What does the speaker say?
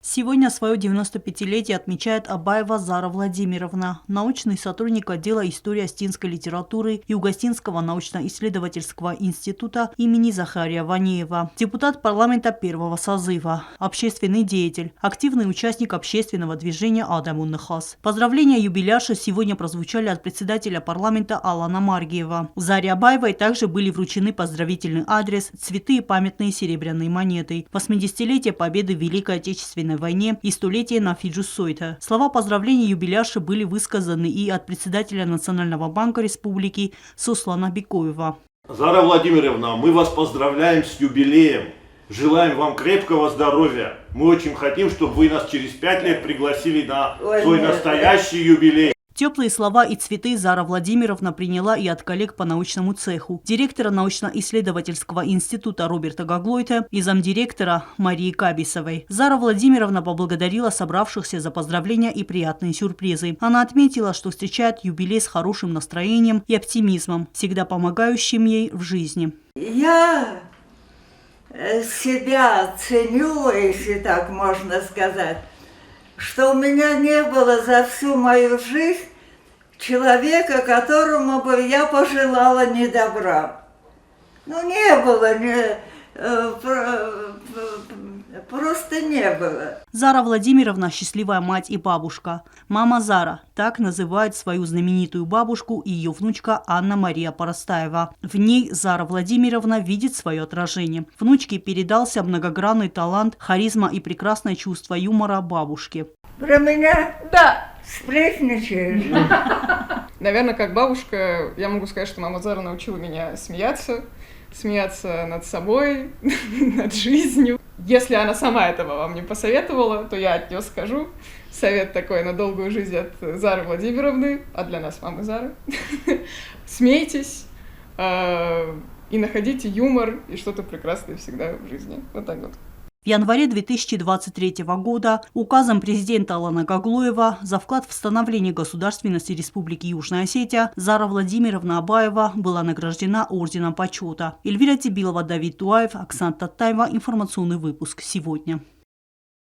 Сегодня свое 95-летие отмечает Абаева Зара Владимировна, научный сотрудник отдела истории остинской литературы и Угостинского научно-исследовательского института имени Захария Ванеева, депутат парламента первого созыва, общественный деятель, активный участник общественного движения Адамун Нахас. Поздравления юбилярши сегодня прозвучали от председателя парламента Алана Маргиева. Заре Абаевой также были вручены поздравительный адрес, цветы и памятные серебряные монеты. 80-летие победы в Великой Отечественной войне и столетие Нафиджу Сойта. Слова поздравления юбилярши были высказаны и от председателя Национального банка республики Суслана Бекоева. Зара Владимировна, мы вас поздравляем с юбилеем. Желаем вам крепкого здоровья. Мы очень хотим, чтобы вы нас через 5 лет пригласили на свой настоящий юбилей. Теплые слова и цветы Зара Владимировна приняла и от коллег по научному цеху, директора научно-исследовательского института Роберта Гаглойта и замдиректора Марии Кабисовой. Зара Владимировна поблагодарила собравшихся за поздравления и приятные сюрпризы. Она отметила, что встречает юбилей с хорошим настроением и оптимизмом, всегда помогающим ей в жизни. Я себя ценю, если так можно сказать, что у меня не было за всю мою жизнь человека, которому бы я пожелала не добра. Не было, просто не было. Зара Владимировна – счастливая мать и бабушка. Мама Зара – так называет свою знаменитую бабушку и ее внучка Анна-Мария Поростаева. В ней Зара Владимировна видит свое отражение. Внучке передался многогранный талант, харизма и прекрасное чувство юмора бабушки. Про меня? Да. Сплетничаешь? Наверное, как бабушка, я могу сказать, что мама Зара научила меня смеяться над собой, над жизнью. Если она сама этого вам не посоветовала, то я от нее скажу. Совет такой на долгую жизнь от Зары Владимировны, а для нас мамы Зары. Смейтесь и находите юмор и что-то прекрасное всегда в жизни. Вот так вот. В январе 2023 года указом президента Алана Гаглоева за вклад в становление государственности Республики Южная Осетия Зара Владимировна Абаева была награждена орденом почета. Эльвира Тибилова, Давид Туаев, Оксана Татаева. Информационный выпуск сегодня.